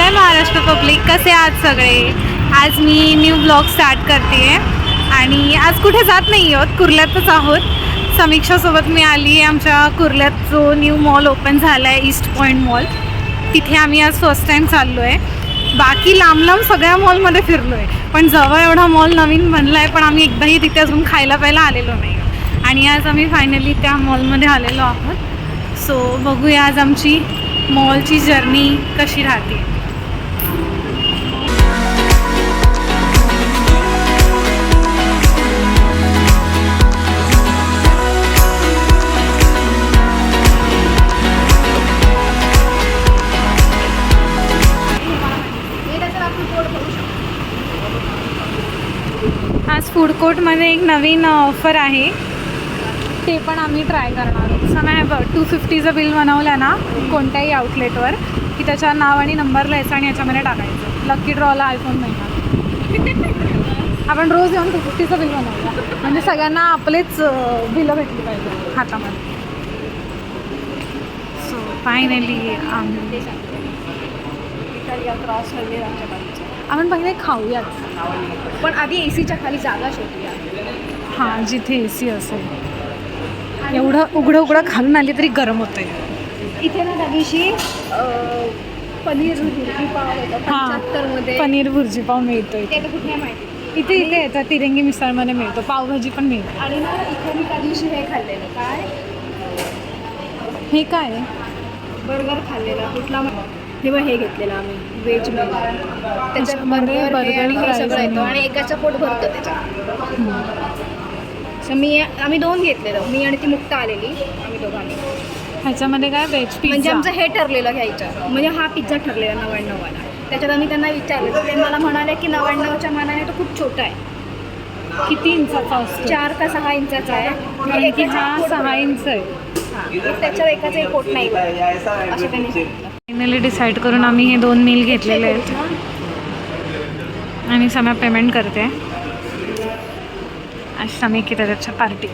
जय Maharashtra public, कसे आहात सगळे. आज मी न्यू ब्लॉग स्टार्ट करते आहे आणि आज कुठे जात नाही आहोत, कुर्ल्यातच आहोत. समीक्षासोबत मी आली आहे. आमच्या कुर्ल्यात जो न्यू मॉल ओपन झाला आहे, ईस्ट पॉईंट मॉल, तिथे आम्ही आज फर्स्ट टाईम चाललो आहे. बाकी लांब लांब सगळ्या मॉलमध्ये फिरलो आहे, पण जवळ एवढा मॉल नवीन बनला आहे, पण आम्ही एकदाही तिथे अजून खायला प्यायला आलेलो नाही. आणि आज आम्ही फायनली त्या मॉलमध्ये आलेलो आहोत. सो बघूया आज आमची मॉलची जर्नी कशी राहते. आज फूड कोर्टमध्ये एक नवीन ऑफर आहे, ते पण आम्ही ट्राय करणार आहोत. समय 250चं बिल बनवलं ना कोणत्याही आउटलेटवर की त्याच्यावर नाव आणि नंबर लिहायचं आणि याच्यामध्ये टाकायचं. लकी ड्रॉला आयफोन मिळणार. आपण रोज येऊन 250चं बिल बनवलं म्हणजे सगळ्यांना आपलेच बिलं भेटली पाहिजे हातामध्ये. सो फायनली क्रॉस वगैरे आमच्या बाजूचं आपण पहिले खाऊयात, पण आधी एसीच्या खाली जागा शोधूया. हां, जिथे AC असेल. एवढं उघडं खालून आली तरी गरम होतं आहे. इथे ना त्या दिवशी पनीर भुर्जी पाव होतं 75मध्ये. पनीर भुर्जी पाव मिळतो ते तर कुठे माहिती. इथे येतं तिरंगी मिसळमध्ये मिळतो. पावभाजी पण मिळते. आणि ना इथे मी त्या दिवशी हे खाल्लेलं, काय हे काय बर्गर खाल्लेला. कुठला हे बघ, हे घेतलेलं आम्ही व्हेज मील. त्याच्यात मध्ये बर्गर burger आणि हे fries सगळं येतं आणि- आणि एकाचं पोट भरतं त्याच्यात. आम्ही 2 घेतलेलं, मी आणि ती मुक्ता आलेली, आम्ही दोघांनी. ह्याच्यामध्ये काय व्हेज म्हणजे पिझ्झा. आमचं हे ठरलेलं घ्यायचं, म्हणजे हा पिझ्झा ठरलेला 99वाला. त्याच्यात आम्ही त्यांना विचारलं तर ते मला म्हणाले की 99च्या मानाने तो खूप छोटा आहे. किती इंचाचा असतो? 4 का 6 इंचाचा आहे. कारण की हा 6 इंच आहे. त्याच्यावर एकाचं एक पोट नाही असं त्यांनी सांगितलं. फायनली डिसाईड करून आम्ही हे 2 मील घेतलेले आहेत आणि समय पेमेंट करते. आज समी की त्याच्या पार्टी.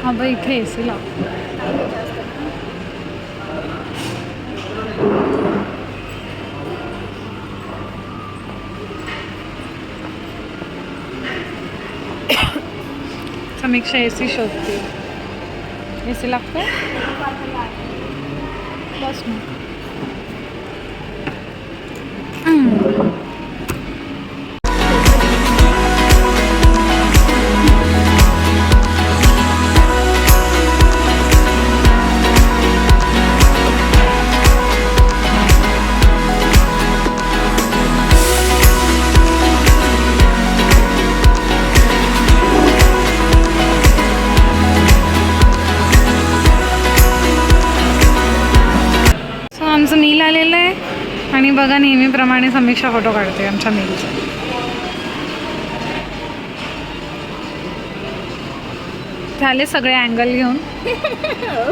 हा बाई, इथे AC लाव. समीक्षा AC शोधते. AC लागतो बस ना. आमचं मील आलेलं आहे आणि बघा, नेहमीप्रमाणे समीक्षा फोटो काढते आमच्या मीलचा. झाले सगळे अँगल घेऊन.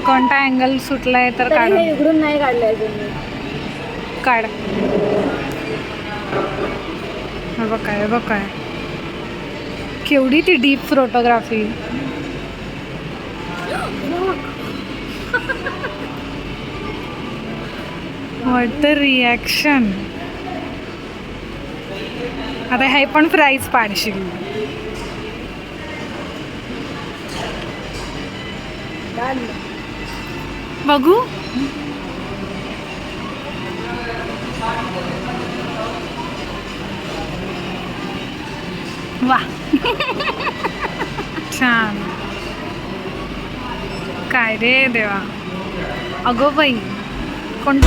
कोणता अँगल सुटला आहे तर काढ. हे उघडून नाही काढलं अजून मी. काढ. बघ काय, बघ काय, केवढी ती deep photography. What the reaction. आता हे पण प्राईज पाडशील. बघू. वा, छान. काय रे देवा. अगो बाई, कोण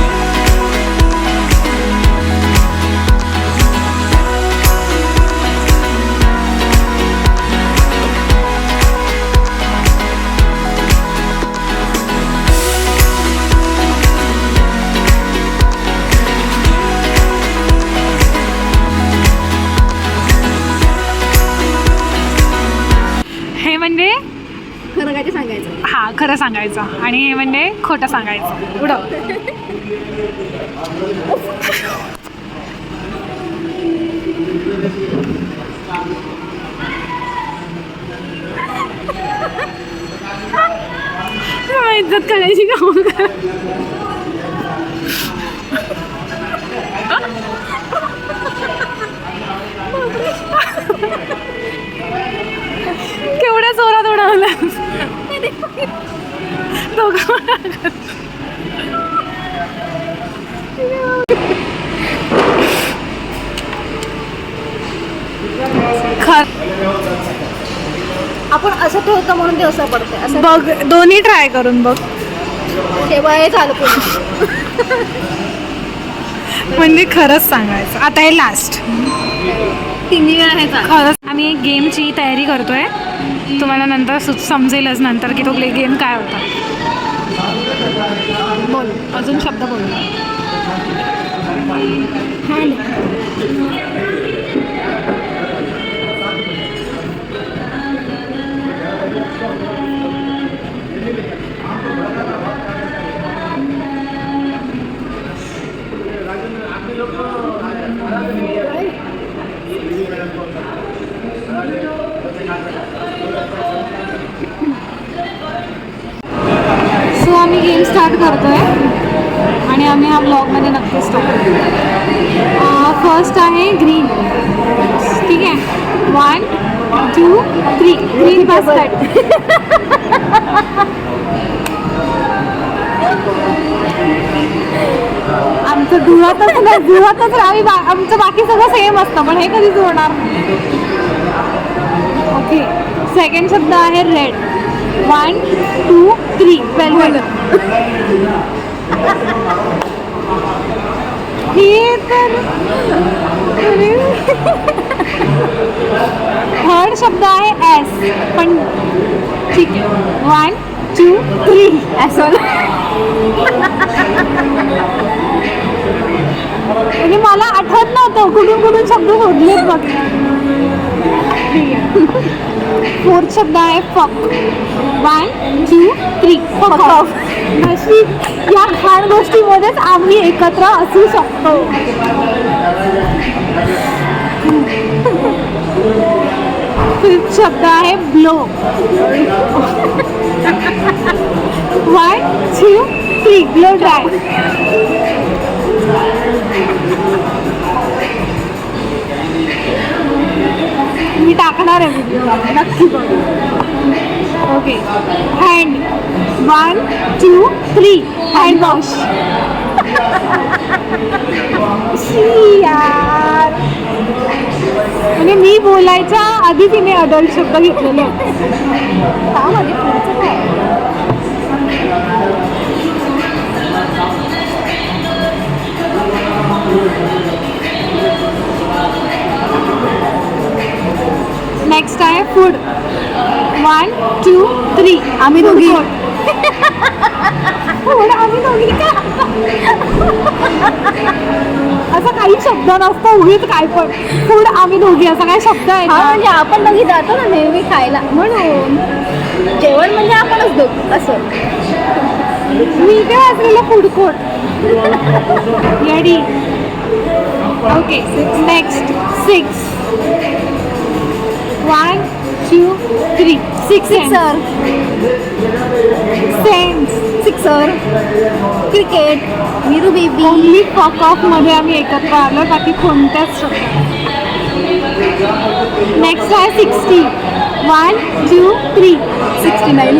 म्हणजे खरं काय ते सांगायचं. हां, खरं सांगायचं आणि हे म्हणजे खोटं सांगायचं. उडव. इज्जत करायची काम कर. केवढ्या जोरात उडवलं दोघं. आपण असं ठेवतो म्हणून ते असं पडतं. असं बघ, दोन्ही ट्राय करून बघ. तेव्हा हे झालं पूर्ण. म्हणजे खरंच सांगायचं. आता हे लास्ट. तिन्ही वेळा हे झालं. खरंच आम्ही एक गेमची तयारी करतोय. तुम्हाला नंतर समजेलच नंतर की तो गेम काय होता. बोल, अजून शब्द बोल. सो आम्ही गेम स्टार्ट करतोय आणि आम्ही हा ब्लॉगमध्ये नक्कीच टाकू. फर्स्ट आहे ग्रीन. ठीक आहे, 1 2 3. Green basket. आमचं जुळतच नाही, जुळतच आम्ही आमचं बाकी सगळं सेम असतं पण हे कधी जुळणार. ओके, सेकंड शब्द आहे रेड. 1 2 3. वेलवेट. हे तर थर्ड शब्द आहे एस पण ठीक आहे. 1 2 3. ॲसोल. म्हणजे मला आठवत नव्हतं कुठून कुठून शब्द शोधलेत बघ. ठीक आहे. फोर्थ शब्द आहे फक. 1 2 3. Fuck off. नशीब या खाण गोष्टीमध्येच आम्ही एकत्र असू शकतो. फिफ्थ शब्द आहे ब्लो. 1 2 3. Blow dry. मी टाकणार आहे व्हिडिओ नक्की बघ. Okay, hand. 1 2 3. Hand wash. यार, म्हणजे मी बोलायच्या आधी तिने अडल्ट शब्द घेतलेले. त्यामध्ये पुढचं काय? नेक्स्ट आहे फूड. 1 2 3. आम्ही दोघी. फूड आम्ही दोघी का? असं काही शब्द नसतं, उगीच काय पण. फूड आम्ही दोघी असा काय शब्द आहे? हा, म्हणजे आपण दोघी जातो ना नेहमी खायला म्हणून जेवण म्हणजे आपणच दोघी असं. मी इथे वाचलेलं food court. Ready. Okay, next 6. 1 2 3. Sixer. Sense. Sixer. Cricket. Veeru baby. Only fuck off मध्ये आम्ही एकत्र आलो, बाकी कोणत्याच शब्द. नेक्स्ट आहे 60. 1 2 3. 69.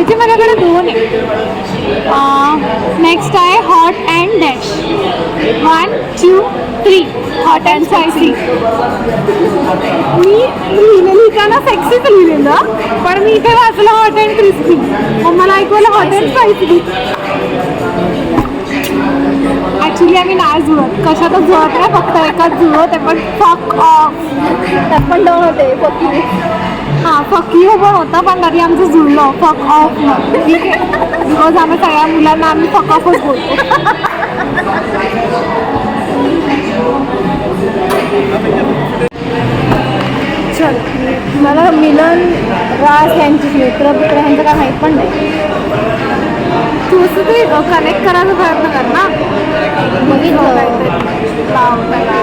याचे माझ्याकडे 2 आहे. नेक्स्ट आहे hot and dash. 1 2 3. Hot and spicy. मी लिहिताना सेक्सीच लिहिलेलं पण मी इथे वाचलं हॉट अँड क्रिस्पी. मग मला ऐकवलं हॉट अँड स्पायसी. ॲक्च्युली आम्ही नाही जुळत, कशातच जुळत नाही, फक्त एकच जुळत आहे पण फक ऑफ. त्यात पण 2 होते पक्की. हां, फक यू पण होतं पण कधी आमचं जुळलं फक ऑफ. ठीक आहे, बिकॉज आम्ही सगळ्या मुलांना आम्ही फक ऑफच बोलतो. चल, मला मिलन राज यांची मित्र ह्यांचं काय माहीत पण नाही. तू असं ते कनेक्ट करायचा प्रयत्न कर ना. बघितलं. काहीतरी लाव त्याला.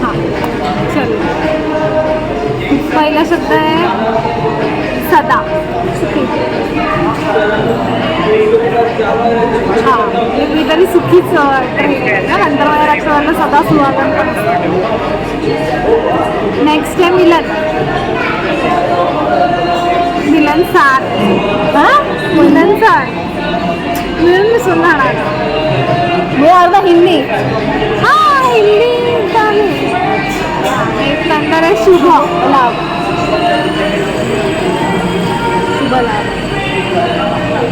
हां चल. पहिला शब्द आहे सदा. हां मी तरी सुखीच वाटतं ना. नंतर माझ्या लक्षात आलं सदा सुहागन. नेक्स्ट आहे मिलन. मिलनसार. हां मिलनसार. मिलन मिसळून राहणार. मी अर्धा हिंदी. हां हिंदी चालेल. एक नंतर आहे शुभ लाभ. शुभ लाभ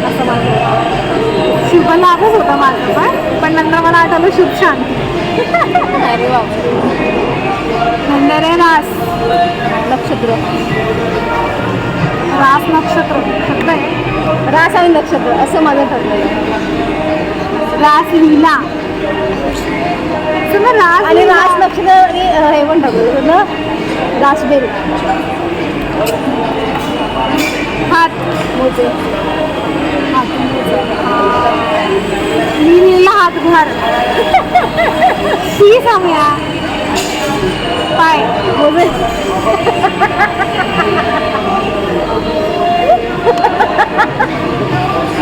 असं माझं. शुभ लाभच होता माझं पण नंतर मला आठवलं शुभ शांती. अरे बाबा. नंतर आहे रास. नक्षत्र. रास नक्षत्र शब्द आहे. रास आणि नक्षत्र असं माझं ठरलेलं. रास लीला. तुम्ही रास आणि लीला. रास नक्षत्र आणि हे पण ठरलेलं ना रासबेरी. हात मोजे. मी लिहिला हातभार. शी साम्या. पाय मोजे.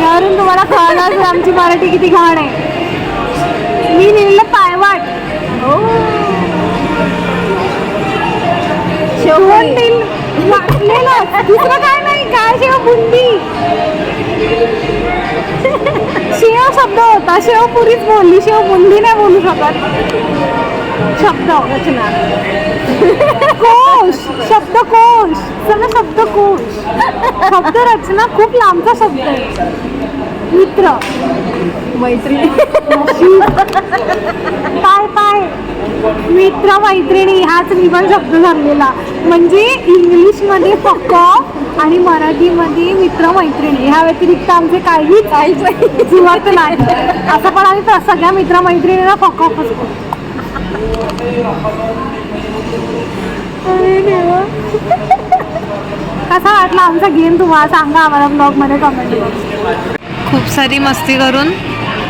यावरून तुम्हाला कळलं असेल आमची मराठी किती घाण आहे. मी लिहिलं पायवाट. शेवपुरी. वाटलेलं दुसरं काय नाही. काय शेव बुंदी. शेव शब्द होता. शेवपुरीच बोलली. शेव बुंदी नाही बोलू शकत. शब्द रचना. कोश. शब्दकोश. सगळं शब्दकोश. शब्द रचना खूप लांबचा शब्द आहे. मित्र. मैत्री. पाय पाय. मित्र मैत्रिणी हाच निबंध शब्द झालेला. म्हणजे इंग्लिशमध्ये फक्त आणि मराठीमध्ये मित्र मैत्रिणी ह्या व्यतिरिक्त आमचे काहीच जुळत नाही. असं पण आम्ही सगळ्या मित्र मैत्रिणींना फक्त असतो. कसा वाटला आमचा गेम तुम्हाला सांगा आम्हाला ब्लॉगमध्ये कमेंट करून. खूप सारी मस्ती करून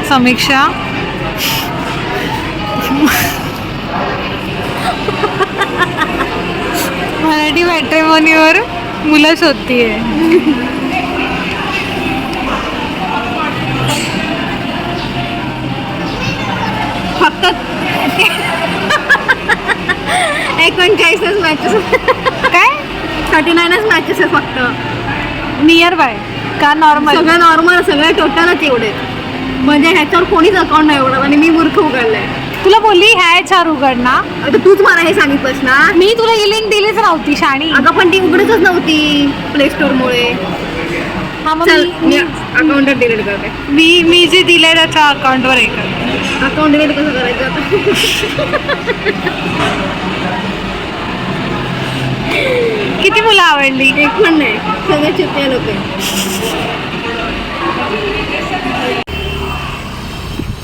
समीक्षा मराठी मॅट्रिमोनीवर मुलं शोधतीये. फक्त 39च मॅचेस. काय 39च मॅचेस आहे फक्त. नियर बाय का नॉर्मल. सगळं नॉर्मल. सगळं टोटलच एवढे. म्हणजे ह्याच्यावर कोणीच अकाउंट नाही उघडत आणि मी मूर्ख उघडलंय. तुला बोलली ह्या चार उघड ना. आता तूच मला हे सांगितलंस ना. मी तुला ही लिंक दिलीच नव्हती शाणी. अगं पण ती उघडतच नव्हती प्ले स्टोर मुळे. हा मग चल मी अकाउंट डिलीट करते. मी जे दिलंय त्याच्या अकाउंटवर हे कर. अकाउंट डिलीट कसं करायचं आता. किती मुलं आवडली. एक पण नाही. सगळे चित्ते लोक आहे.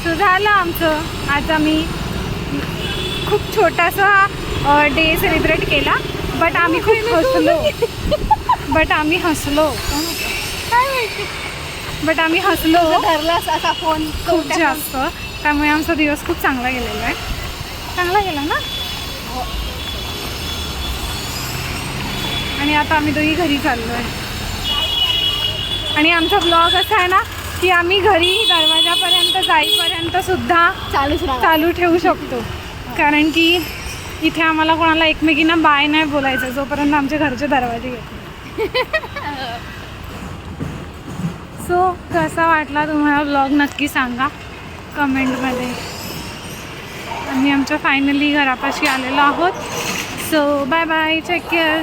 सो झालं आमचं. आज आम्ही खूप छोटासा डे सेलिब्रेट केला. बट आम्ही खूप हसलो. काय माहिती. बट आम्ही हसलो ठरलास असा फोन खूप जास्त. त्यामुळे आमचा दिवस खूप चांगला गेलेला आहे. चांगला गेला ना. आणि आता आम्ही दोघी घरी चाललो आहे. आणि आमचा ब्लॉग असा आहे ना की आम्ही घरी दरवाजापर्यंत जाईपर्यंत सुद्धा चालू ठेवू शकतो. कारण की इथे आम्हाला कोणाला एकमेकींना बाय नाही बोलायचं जोपर्यंत आमचे घरचे दरवाजे येतात. सो कसा वाटला तुम्हाला ब्लॉग नक्की सांगा कमेंटमध्ये. आम्ही आमच्या फायनली घरापाशी आलेलो आहोत. So bye bye. Take care.